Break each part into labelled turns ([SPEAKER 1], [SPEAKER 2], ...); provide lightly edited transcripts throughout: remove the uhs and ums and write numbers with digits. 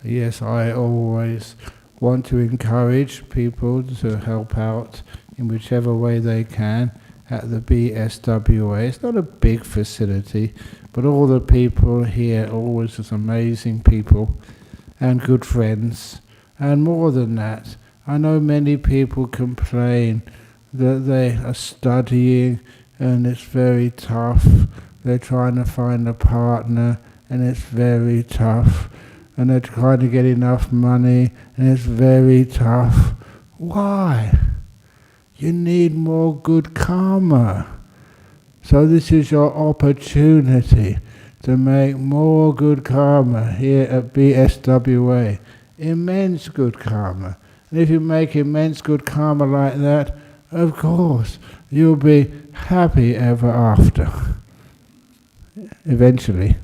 [SPEAKER 1] Yes, I always want to encourage people to help out in whichever way they can at the BSWA. It's not a big facility, but all the people here are always just amazing people and good friends. And more than that, I know many people complain that they are studying and it's very tough. They're trying to find a partner and it's very tough. And they're trying to get enough money and it's very tough. Why? You need more good karma. So this is your opportunity to make more good karma here at BSWA. Immense good karma. And if you make immense good karma like that, of course, you'll be happy ever after. Eventually.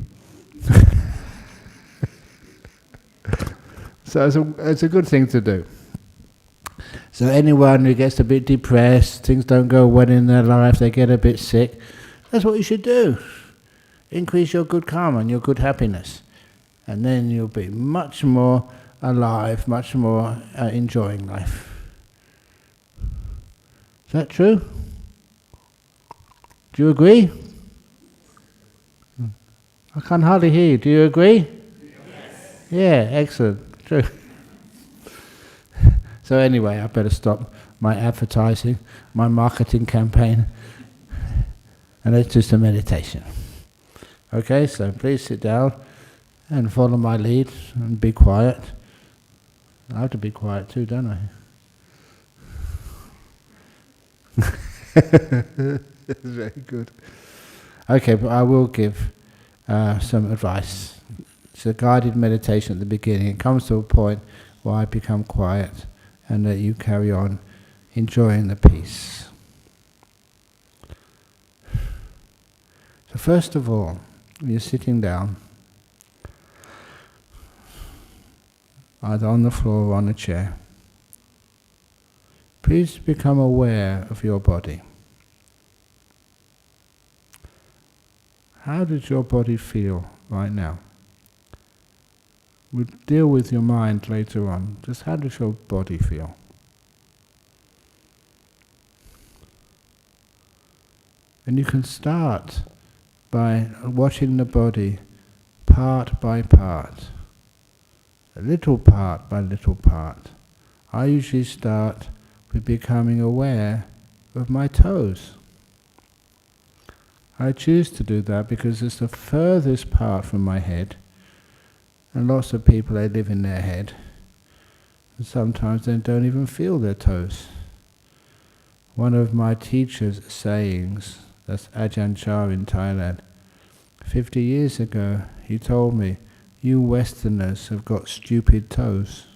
[SPEAKER 1] So it's a good thing to do. So anyone who gets a bit depressed, things don't go well in their life, they get a bit sick, that's what you should do. Increase your good karma and your good happiness. And then you'll be much more alive, much more enjoying life. Is that true? Do you agree? I can hardly hear you. Do you agree? Yes. Yeah, excellent. True. So anyway, I better stop my advertising, my marketing campaign, and let's do some meditation. Okay, so please sit down and follow my lead and be quiet. I have to be quiet too, don't I? That's very good. Okay, but I will give some advice. It's a guided meditation at the beginning. It comes to a point where I become quiet and that you carry on enjoying the peace. So first of all, when you're sitting down, either on the floor or on a chair, please become aware of your body. How does your body feel right now? We'll deal with your mind later on. Just how does your body feel? And you can start by watching the body part by part, a little part by little part. I usually start with becoming aware of my toes. I choose to do that because it's the furthest part from my head. And lots of people, they live in their head. And sometimes they don't even feel their toes. One of my teacher's sayings, that's Ajahn Brahm in Thailand, 50 years ago, he told me, you Westerners have got stupid toes.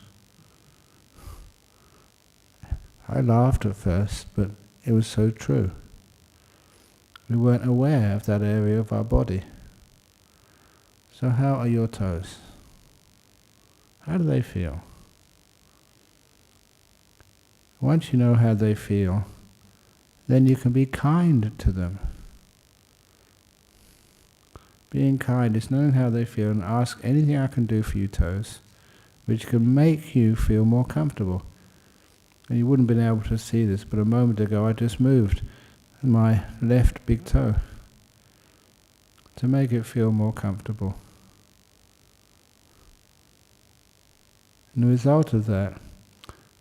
[SPEAKER 1] I laughed at first, but it was so true. We weren't aware of that area of our body. So how are your toes? How do they feel? Once you know how they feel, then you can be kind to them. Being kind is knowing how they feel and ask anything I can do for you, toes, which can make you feel more comfortable. And you wouldn't have been able to see this, but a moment ago I just moved my left big toe to make it feel more comfortable. And the result of that,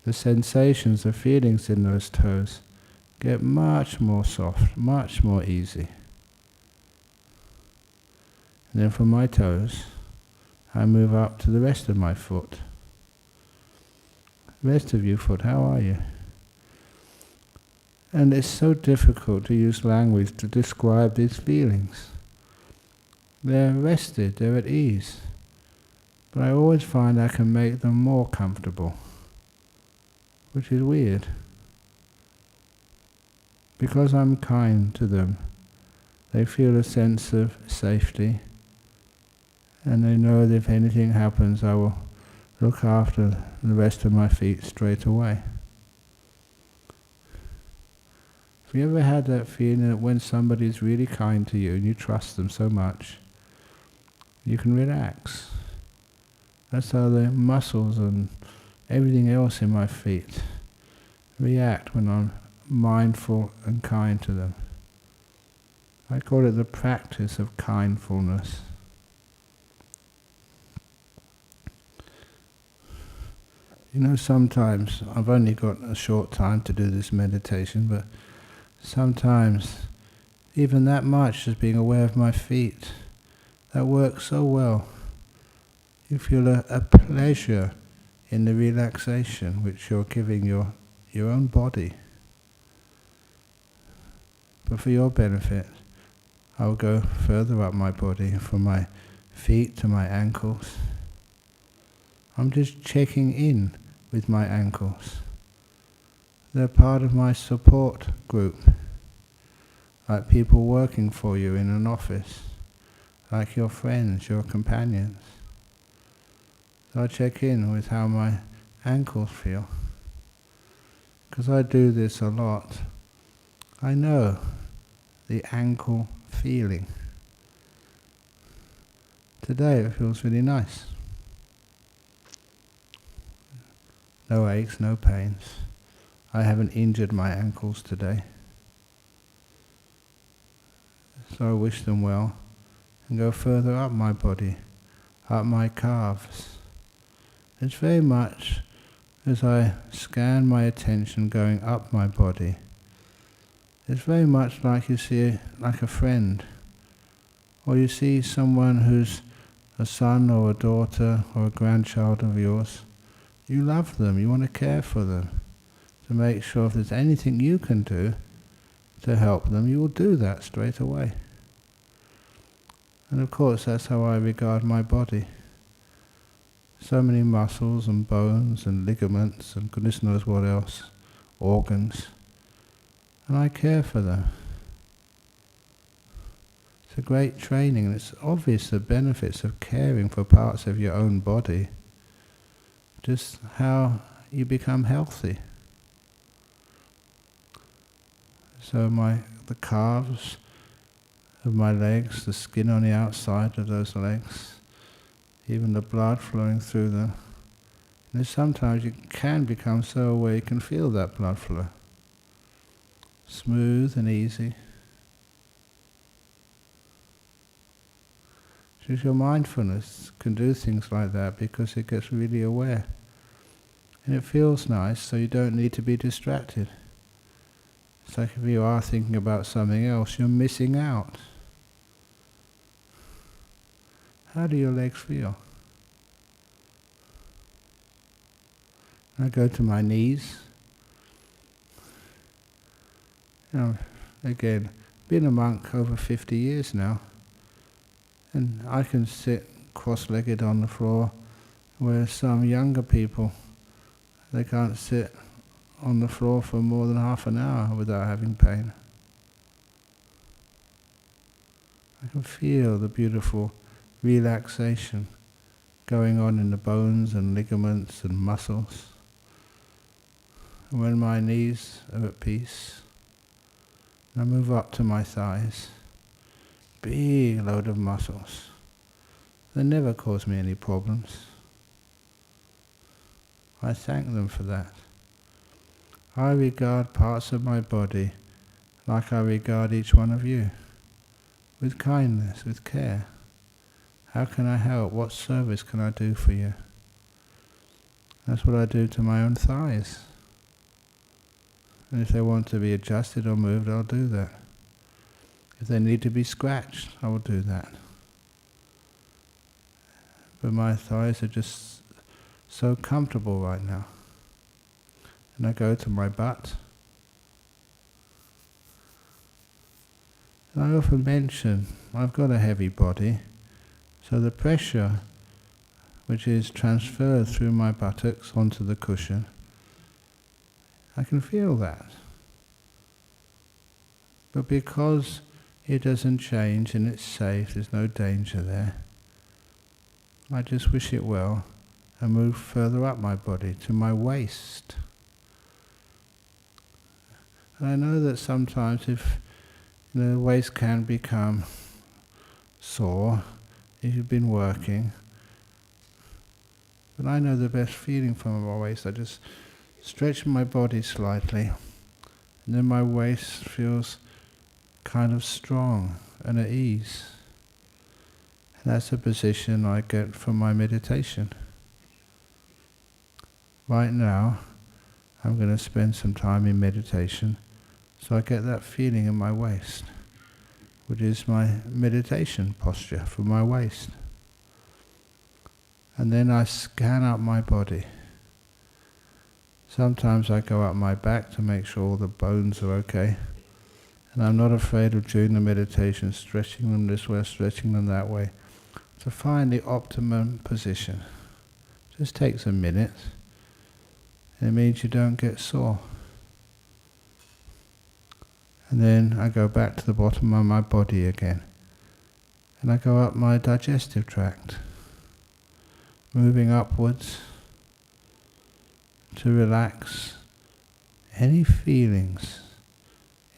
[SPEAKER 1] the sensations, the feelings in those toes get much more soft, much more easy. And then from my toes, I move up to the rest of my foot. The rest of your foot, how are you? And it's so difficult to use language to describe these feelings. They're rested, they're at ease. But I always find I can make them more comfortable, which is weird. Because I'm kind to them, they feel a sense of safety, and they know that if anything happens, I will look after the rest of my feet straight away. Have you ever had that feeling that when somebody is really kind to you and you trust them so much, you can relax? That's how the muscles and everything else in my feet react when I'm mindful and kind to them. I call it the practice of kindfulness. You know, sometimes, I've only got a short time to do this meditation, but sometimes even that much, just being aware of my feet, that works so well. You feel a pleasure in the relaxation which you're giving your own body. But for your benefit, I'll go further up my body, from my feet to my ankles. I'm just checking in with my ankles. They're part of my support group, like people working for you in an office, like your friends, your companions. So I check in with how my ankles feel. Because I do this a lot, I know the ankle feeling. Today it feels really nice. No aches, no pains. I haven't injured my ankles today. So I wish them well and go further up my body, up my calves. It's very much as I scan my attention going up my body. It's very much like you see, like a friend, or you see someone who's a son or a daughter or a grandchild of yours. You love them, you want to care for them, to make sure if there's anything you can do to help them, you will do that straight away. And of course that's how I regard my body. So many muscles and bones and ligaments and goodness knows what else, organs, and I care for them. It's a great training, and it's obvious the benefits of caring for parts of your own body, just how you become healthy. So the calves of my legs, the skin on the outside of those legs, even the blood flowing through them. And sometimes you can become so aware you can feel that blood flow. Smooth and easy. Just your mindfulness can do things like that because it gets really aware. And it feels nice, so you don't need to be distracted. It's like if you are thinking about something else, you're missing out. How do your legs feel? I go to my knees. Again, been a monk over 50 years now, and I can sit cross-legged on the floor, where some younger people, they can't sit on the floor for more than half an hour without having pain. I can feel the beautiful relaxation going on in the bones and ligaments and muscles. And when my knees are at peace, I move up to my thighs. Big load of muscles. They never cause me any problems. I thank them for that. I regard parts of my body like I regard each one of you, with kindness, with care. How can I help? What service can I do for you? That's what I do to my own thighs. And if they want to be adjusted or moved, I'll do that. If they need to be scratched, I will do that. But my thighs are just so comfortable right now. And I go to my butt. And I often mention, I've got a heavy body, so the pressure which is transferred through my buttocks onto the cushion, I can feel that. But because it doesn't change and it's safe, there's no danger there, I just wish it well and move further up my body to my waist. And I know that sometimes if the waist can become sore, if you've been working, But I know the best feeling from my waist. I just stretch my body slightly, and then my waist feels kind of strong and at ease. And that's a position I get from my meditation. Right now, I'm going to spend some time in meditation, so I get that feeling in my waist, which is my meditation posture for my waist. And then I scan up my body. Sometimes I go up my back to make sure all the bones are okay. And I'm not afraid of during the meditation stretching them this way, stretching them that way, to find the optimum position. It just takes a minute. And it means you don't get sore. And then I go back to the bottom of my body again. And I go up my digestive tract, moving upwards to relax any feelings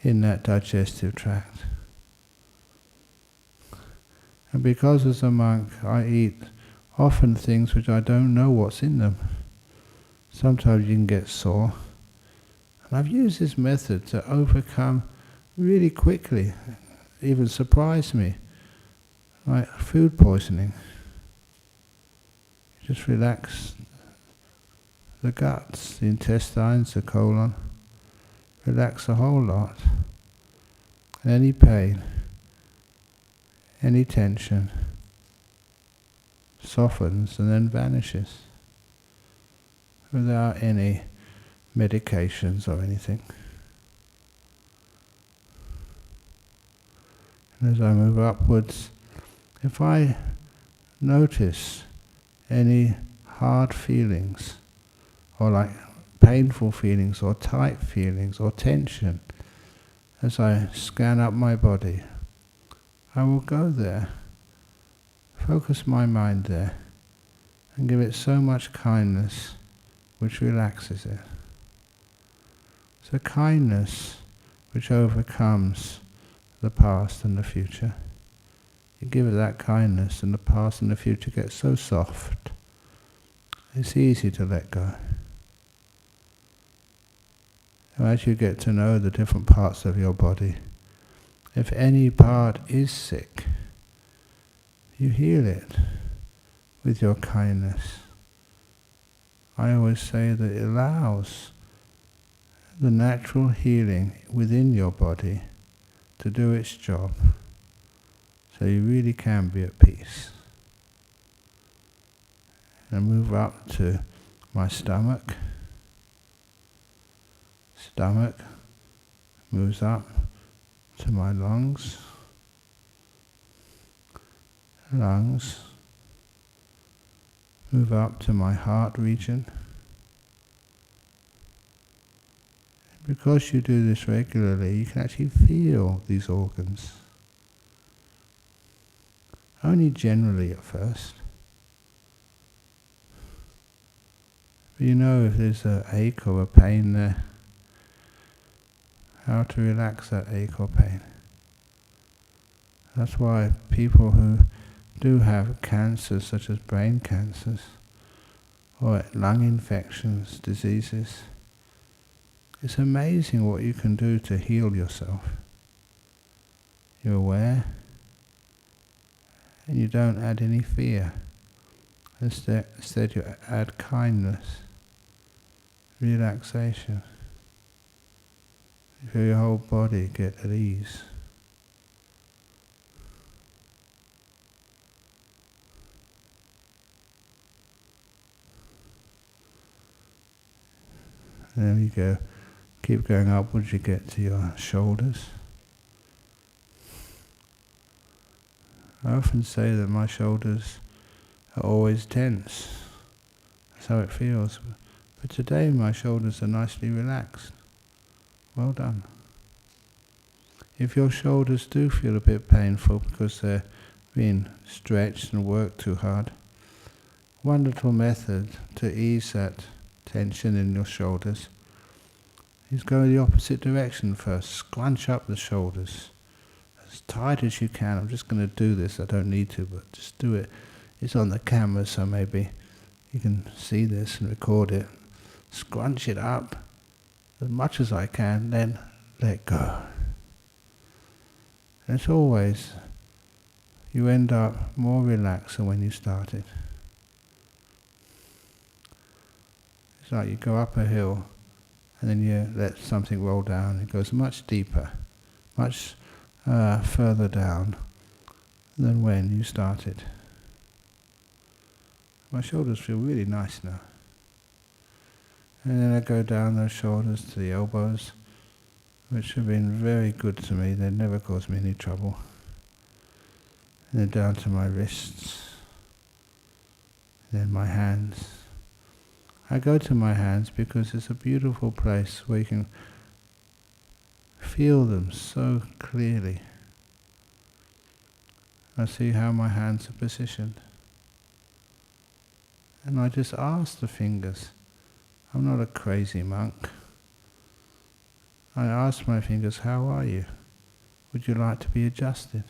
[SPEAKER 1] in that digestive tract. And because as a monk I eat often things which I don't know what's in them, sometimes you can get sore. And I've used this method to overcome really quickly, even surprise me, like food poisoning. Just relax the guts, the intestines, the colon. Relax a whole lot. Any pain, any tension softens and then vanishes without any medications or anything. And as I move upwards, if I notice any hard feelings, or like painful feelings, or tight feelings, or tension, as I scan up my body, I will go there, focus my mind there, and give it so much kindness which relaxes it. So kindness which overcomes the past and the future. You give it that kindness and the past and the future get so soft, it's easy to let go. And as you get to know the different parts of your body, if any part is sick, you heal it with your kindness. I always say that it allows the natural healing within your body to do its job, so you really can be at peace. And move up to my stomach. Stomach moves up to my lungs. Lungs move up to my heart region. Because you do this regularly, you can actually feel these organs. Only generally at first. But you know if there's an ache or a pain there, how to relax that ache or pain. That's why people who do have cancers, such as brain cancers, or lung infections, diseases, it's amazing what you can do to heal yourself. You're aware, and you don't add any fear. Instead you add kindness, relaxation. You feel your whole body get at ease. And then you go, keep going upwards, you get to your shoulders. I often say that my shoulders are always tense. That's how it feels. But today my shoulders are nicely relaxed. Well done. If your shoulders do feel a bit painful because they're being stretched and worked too hard, one little method to ease that tension in your shoulders is go the opposite direction first. Scrunch up the shoulders as tight as you can. I'm just going to do this, I don't need to, but just do it. It's on the camera, so maybe You can see this and record it. Scrunch it up as much as I can, then let go. And it's always, you end up more relaxed than when you started. It's like you go up a hill and then you let something roll down. It goes much deeper, much further down than when you started. My shoulders feel really nice now. And then I go down those shoulders to the elbows, which have been very good to me. They never caused me any trouble. And then down to my wrists, then my hands. I go to my hands because it's a beautiful place where you can feel them so clearly. I see how my hands are positioned. And I just ask the fingers. I'm not a crazy monk. I ask my fingers, how are you? Would you like to be adjusted?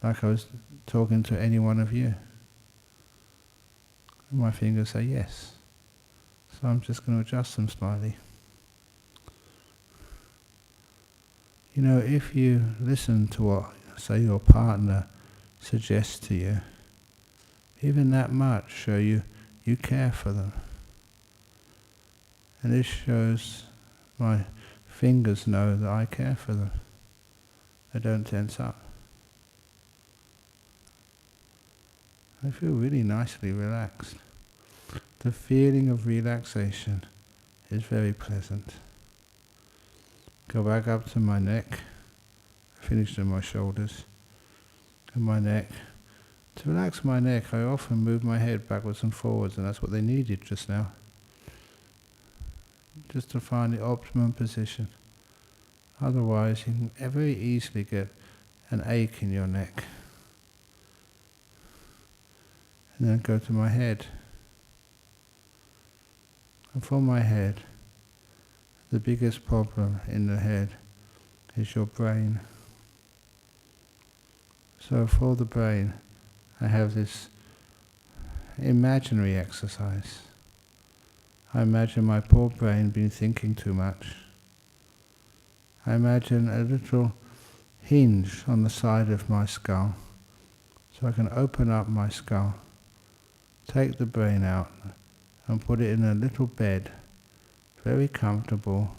[SPEAKER 1] Like I was talking to any one of you. And my fingers say yes. So I'm just going to adjust them slightly. You know, if you listen to what, say, your partner suggests to you, even that much show you care for them. And this shows my fingers know that I care for them. They don't tense up. I feel really nicely relaxed. The feeling of relaxation is very pleasant. Go back up to my neck. I finished in my shoulders and my neck. To relax my neck, I often move my head backwards and forwards, and that's what they needed just now. Just to find the optimum position. Otherwise, you can very easily get an ache in your neck. And then go to my head. And for my head, the biggest problem in the head is your brain. So for the brain, I have this imaginary exercise. I imagine my poor brain being thinking too much. I imagine a little hinge on the side of my skull, so I can open up my skull, take the brain out, and put it in a little bed, very comfortable,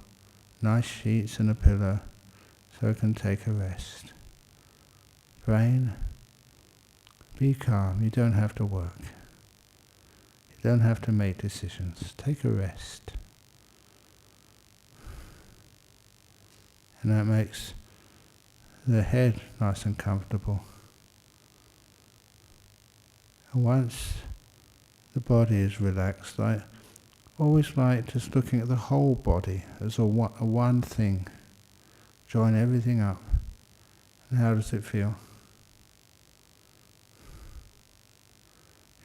[SPEAKER 1] nice sheets and a pillow, so I can take a rest. Brain, be calm, you don't have to work. You don't have to make decisions. Take a rest. And that makes the head nice and comfortable. And once the body is relaxed, I always like just looking at the whole body as a one thing. Join everything up. And how does it feel?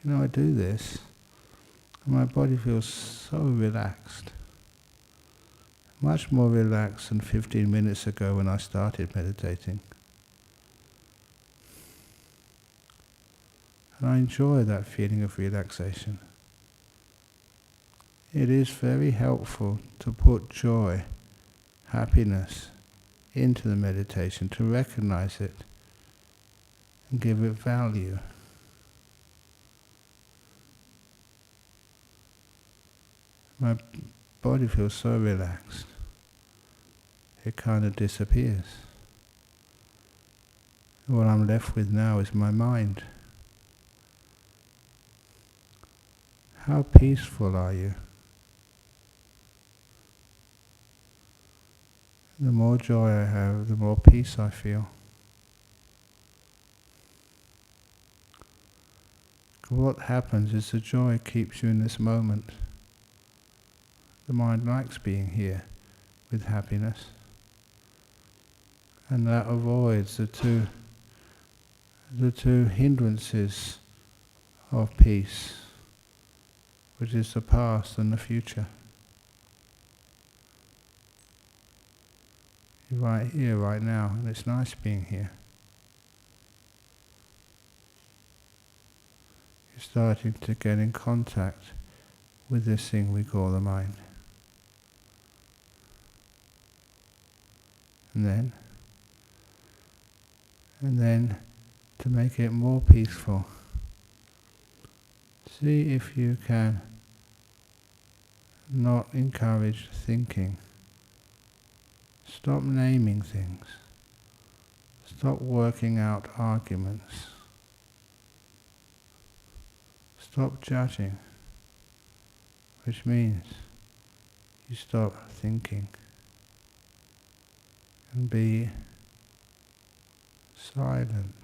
[SPEAKER 1] You know, I do this, and my body feels so relaxed. Much more relaxed than 15 minutes ago when I started meditating. And I enjoy that feeling of relaxation. It is very helpful to put joy, happiness into the meditation, to recognize it and give it value. My body feels so relaxed, it kind of disappears. What I'm left with now is my mind. How peaceful are you? The more joy I have, the more peace I feel. What happens is the joy keeps you in this moment. The mind likes being here with happiness. And that avoids the two hindrances of peace, which is the past and the future. You're right here, right now, and it's nice being here. you're starting to get in contact with this thing we call the mind. And then to make it more peaceful, see if you can not encourage thinking. Stop naming things. Stop working out arguments. Stop judging, which means you stop thinking and be silent.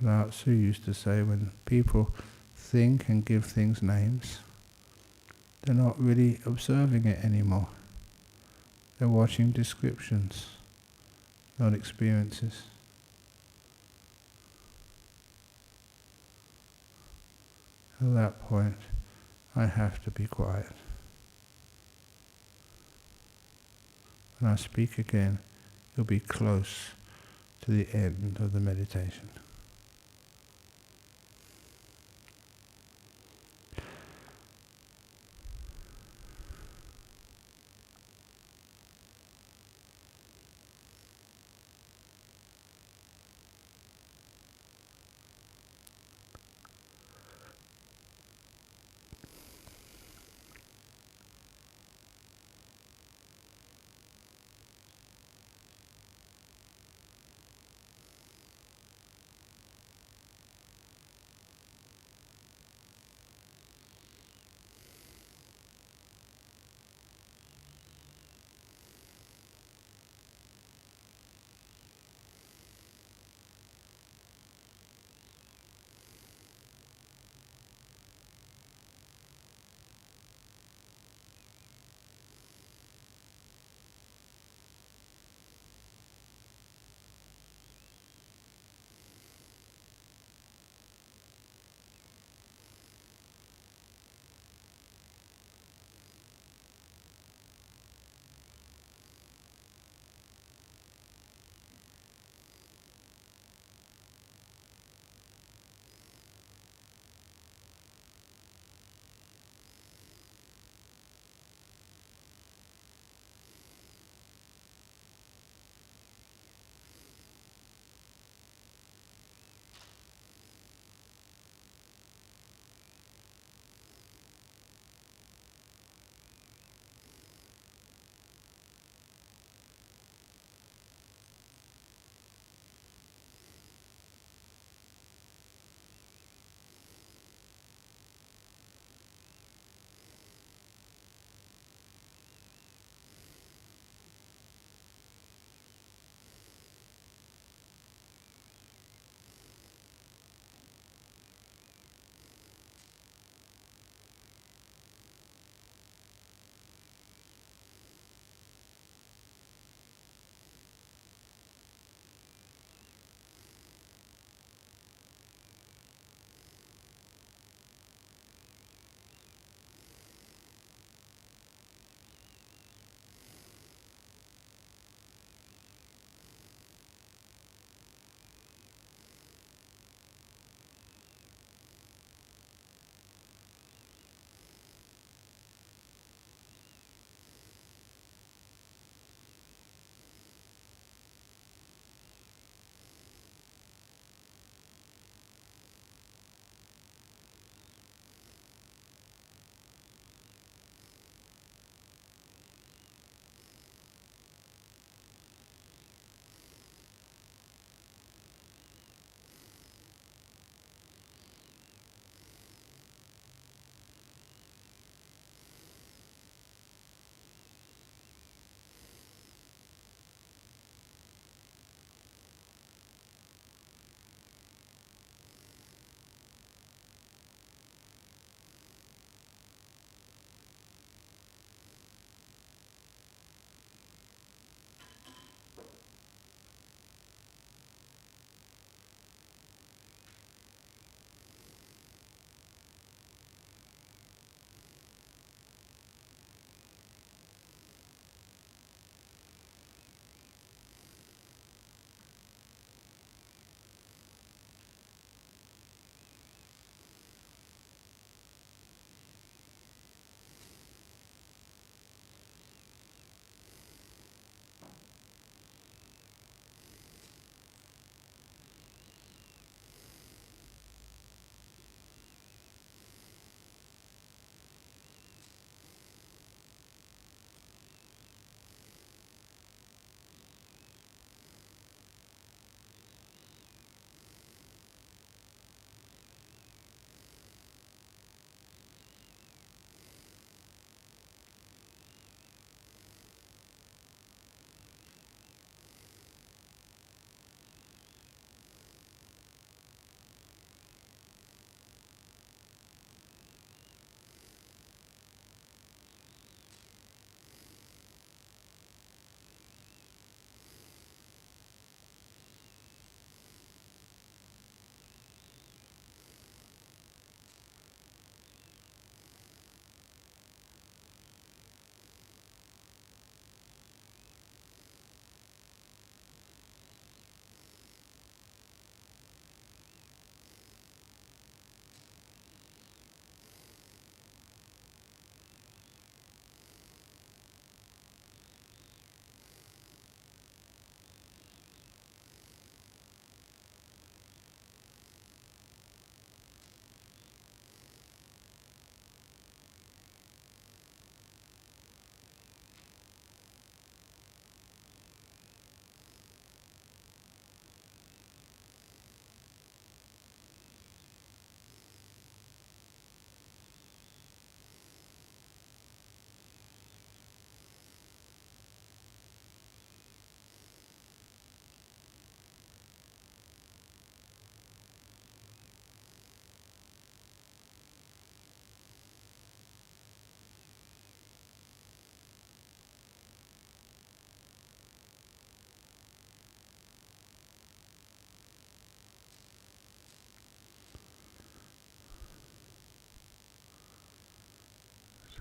[SPEAKER 1] Lao Tzu used to say, when people think and give things names, they're not really observing it anymore. They're watching descriptions, not experiences. At that point, I have to be quiet. When I speak again, you'll be close to the end of the meditation.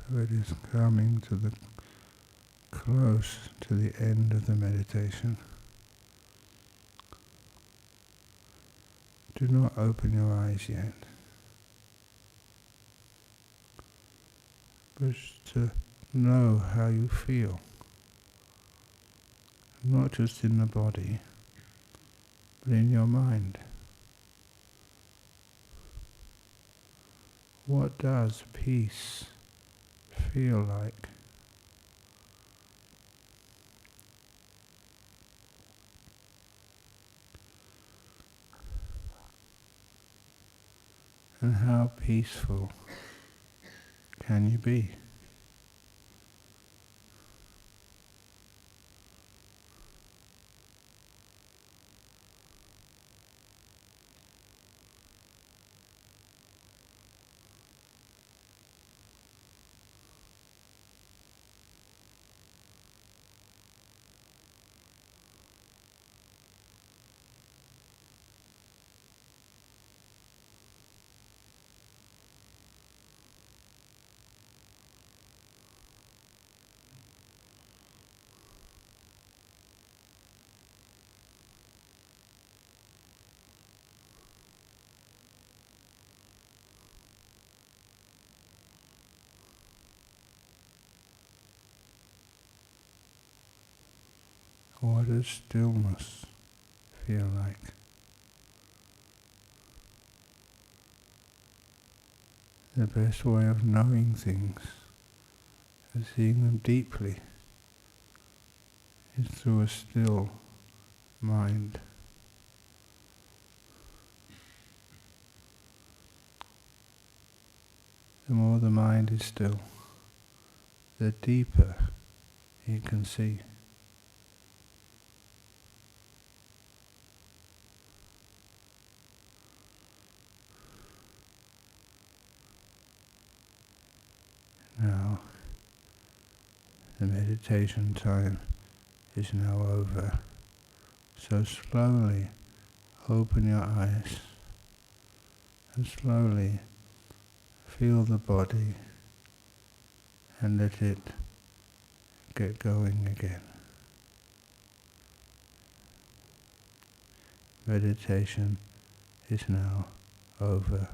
[SPEAKER 1] So it is coming to the close to the end of the meditation. Do not open your eyes yet. Just to know how you feel. Not just in the body, but in your mind. What does peace feel like? And how peaceful can you be? What does stillness feel like? The best way of knowing things and seeing them deeply is through a still mind. The more the mind is still, the deeper it can see. Now, the meditation time is now over, so slowly open your eyes and slowly feel the body and let it get going again. Meditation is now over.